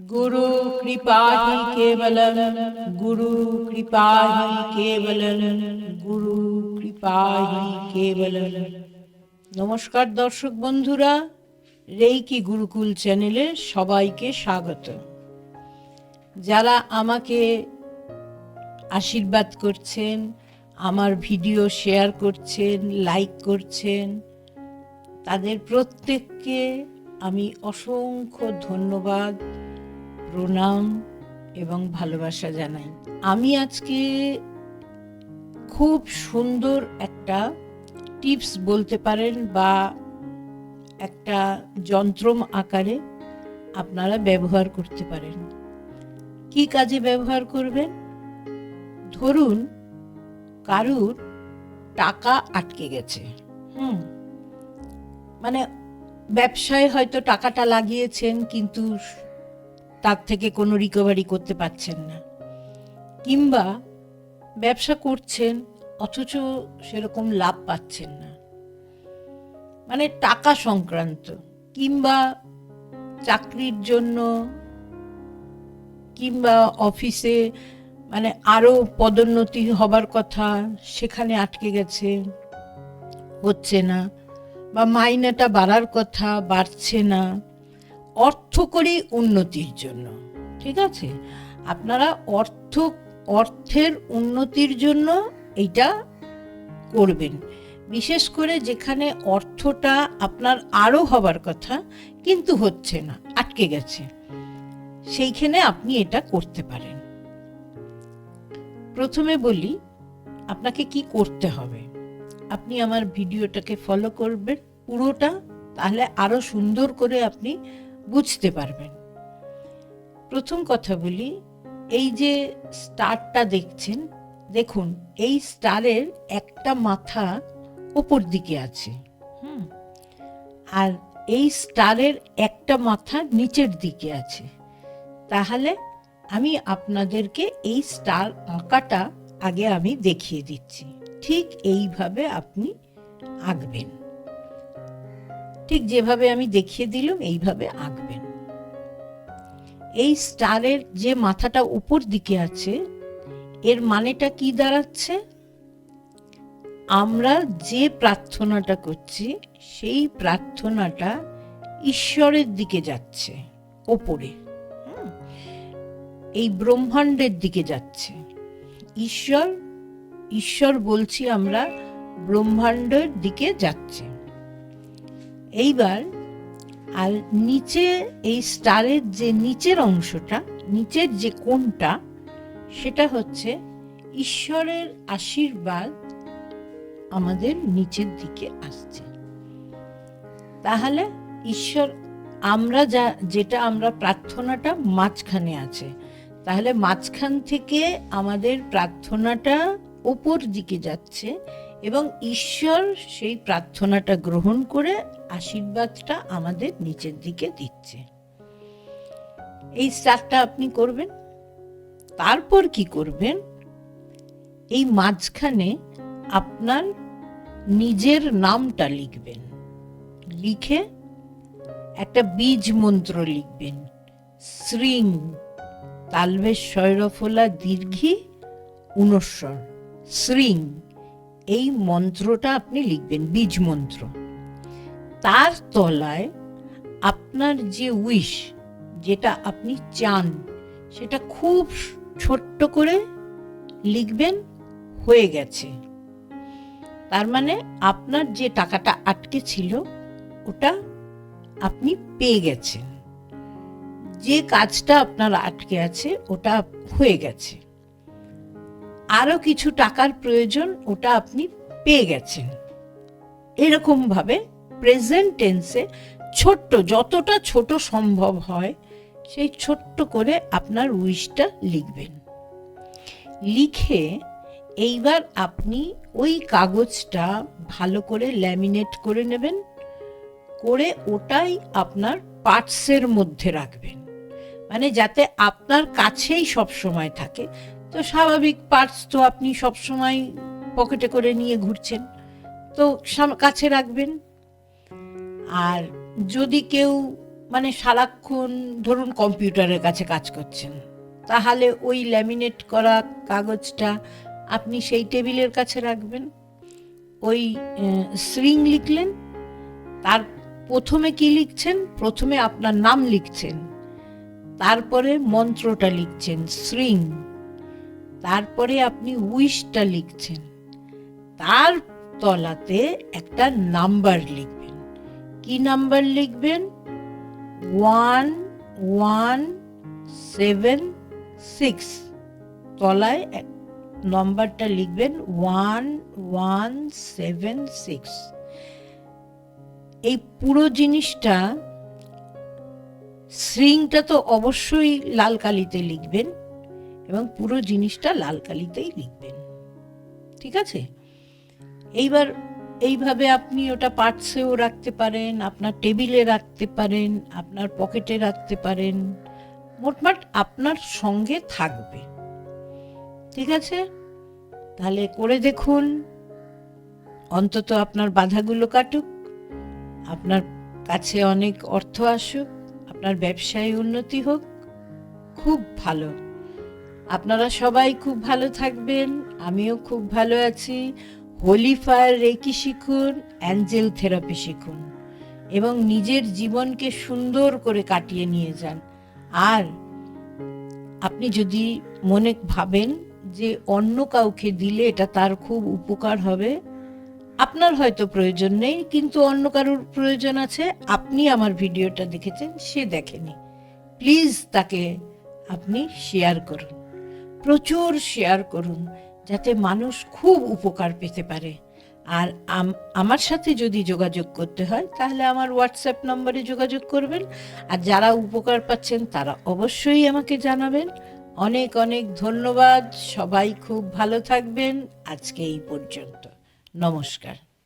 गुरु कृपा ही केवलम, गुरु कृपा ही केवलम, गुरु कृपा ही केवलम। নমস্কার দর্শক বন্ধুরা, রেইকি গুরুকুল চ্যানেলে সবাইকে স্বাগত। যারা আমাকে আশীর্বাদ করছেন, আমার ভিডিও শেয়ার করছেন, লাইক করছেন, তাদের প্রত্যেককে আমি অসংখ্য ধন্যবাদ, প্রণাম এবং ভালোবাসা জানাই। আমি আজকে খুব সুন্দর একটা টিপস বলতে পারেন বা একটা যন্ত্রম আকারে আপনারা ব্যবহার করতে পারেন। কি কাজে ব্যবহার করবেন? ধরুন কারুর টাকা আটকে গেছে, মানে ব্যবসায় হয়তো টাকাটা লাগিয়েছেন কিন্তু তার থেকে কোনো রিকভারি করতে পারছেন না, কিংবা ব্যবসা করছেন অথচ সেরকম লাভ পাচ্ছেন না, মানে টাকা সংক্রান্ত, কিংবা চাকরির জন্য, কিংবা অফিসে মানে আরো পদোন্নতি হবার কথা, সেখানে আটকে গেছে, হচ্ছে না, বা মাইনেটা বাড়ার কথা, বাড়ছে না, অর্থকরী উন্নতির জন্য। ঠিক আছে, আপনারা অর্থের উন্নতির জন্য এইটা করবেন। বিশেষ করে যেখানে অর্থটা আপনার আরো হবার কথা কিন্তু হচ্ছে না, আটকে গেছে, সেইখানে আপনি এটা করতে পারেন। প্রথমে বলি আপনাকে কি করতে হবে। আপনি আমার ভিডিওটাকে ফলো করবেন পুরোটা, তাহলে আরো সুন্দর করে আপনি বুঝতে পারবেন। প্রথম কথা বলি, এই যে স্টারটা দেখছেন, দেখুন এই স্টারের একটা মাথা উপর দিকে আছে, আর এই স্টারের একটা মাথা নিচের দিকে আছে। তাহলে আমি আপনাদেরকে এই স্টার আঁকাটা আগে আমি দেখিয়ে দিচ্ছি। ঠিক এইভাবে আপনি আঁকবেন, ঠিক যেভাবে আমি দেখিয়ে দিলাম এইভাবে আঁকবেন। এই স্টারের যে মাথাটা উপর দিকে আছে, এর মানেটা কি দাঁড়াচ্ছে? আমরা যে প্রার্থনাটা করছি সেই প্রার্থনাটা ঈশ্বরের দিকে যাচ্ছে, ওপরে, এই ব্রহ্মাণ্ডের দিকে যাচ্ছে। ঈশ্বর বলছি আমরা, ব্রহ্মাণ্ডের দিকে যাচ্ছে। এইবার আর নিচে এই স্টারের যে নিচের অংশটা, নিচের যে কোণটা, সেটা হচ্ছে ঈশ্বরের আশীর্বাদ আমাদের নিচের দিকে আসছে। তাহলে ঈশ্বর, আমরা যেটা আমরা প্রার্থনাটা মাঝখানে আছে, তাহলে মাঝখান থেকে আমাদের প্রার্থনাটা উপর দিকে যাচ্ছে এবং ঈশ্বর সেই প্রার্থনাটা গ্রহণ করে আশীর্বাদটা আমাদের নিচের দিকে দিচ্ছে। এই স্টারটা আপনি করবেন। তারপর কি করবেন? এই মাঝখানে আপনার নিজের নামটা লিখবেন, লিখে একটা বীজ মন্ত্র লিখবেন। শ্রীং তালবে শৈরফলা দীর্ঘী উনস্বর, শ্রীং, এই মন্ত্রটা আপনি লিখবেন, বীজ মন্ত্র। তার তলায় আপনার যে উইশ, যেটা আপনি চান, সেটা খুব ছোট্ট করে লিখবেন, হয়ে গেছে। তার মানে আপনার যে টাকাটা আটকে ছিল ওটা আপনি পেয়ে গেছেন, যে কাজটা আপনার আটকে আছে ওটা হয়ে গেছে, আরো কিছু টাকার প্রয়োজন, ওটা আপনি পেয়ে গেছেন। এরকম ভাবে প্রেজেন্ট টেন্সে ছোট্ট, যতটা ছোট সম্ভব হয় সেই ছোট্ট করে আপনার উইশটা লিখবেন। লিখে এইবার আপনি ওই কাগজটা ভালো করে ল্যামিনেট করে নেবেন, করে ওটাই আপনার পার্টসের মধ্যে রাখবেন, মানে যাতে আপনার কাছেই সব সময় থাকে। তো স্বাভাবিক, পার্টস তো আপনি সব সময় পকেটে করে নিয়ে ঘুরছেন, তো কাছে রাখবেন। আর যদি কেউ মানে সারাক্ষণ ধরুন কম্পিউটারের কাছে কাজ করছেন, তাহলে ওই ল্যামিনেট করা কাগজটা আপনি সেই টেবিলের কাছে রাখবেন। ওই স্রিং লিখলেন, তার প্রথমে কি লিখছেন? প্রথমে আপনার নাম লিখছেন, তারপরে মন্ত্রটা লিখছেন স্রিং, তারপরে আপনি উইশটা লিখছেন, তার তলাতে একটা নাম্বার লিখবেন। কি নাম্বার লিখবেন? 1176। তলায় নম্বরটা লিখবেন 1176। এই পুরো জিনিসটা, স্ট্রিংটা তো অবশ্যই লাল কালিতে লিখবেন এবং পুরো জিনিসটা লাল কালিতেই লিখবেন, ঠিক আছে? এইবার এইভাবে আপনি ওটা পার্টসেও রাখতে পারেন, আপনার টেবিলে রাখতে পারেন, আপনার পকেটে রাখতে পারেন, মোটমাট আপনার সঙ্গে থাকবে, ঠিক আছে? তাহলে করে দেখুন, অন্তত আপনার বাধাগুলো কাটুক, আপনার কাছে অনেক অর্থ আসুক, আপনার ব্যবসায় উন্নতি হোক। খুব ভালো। আপনারা সবাই খুব ভালো থাকবেন, আমিও খুব ভালো আছি। হোলি ফায়ার রেকি শিখুন, অ্যাঞ্জেল থেরাপি শিখুন এবং নিজের জীবনকে সুন্দর করে কাটিয়ে নিয়ে যান। আর আপনি যদি মনে ভাবেন যে অন্য কাউকে দিলে এটা তার খুব উপকার হবে, আপনার হয়তো প্রয়োজন নেই, কিন্তু অন্য কারোর প্রয়োজন আছে, আপনি আমার ভিডিওটা দেখেছেন, সে দেখেনি, প্লিজ তাকে আপনি শেয়ার করুন, প্রচুর শেয়ার করুন, যাতে মানুষ খুব উপকার পেতে পারে। আর আমার সাথে যদি যোগাযোগ করতে হয় তাহলে আমার হোয়াটসঅ্যাপ নম্বরে যোগাযোগ করবেন। আর যারা উপকার পাচ্ছেন তারা অবশ্যই আমাকে জানাবেন। অনেক অনেক ধন্যবাদ। সবাই খুব ভালো থাকবেন। আজকে এই পর্যন্ত। নমস্কার।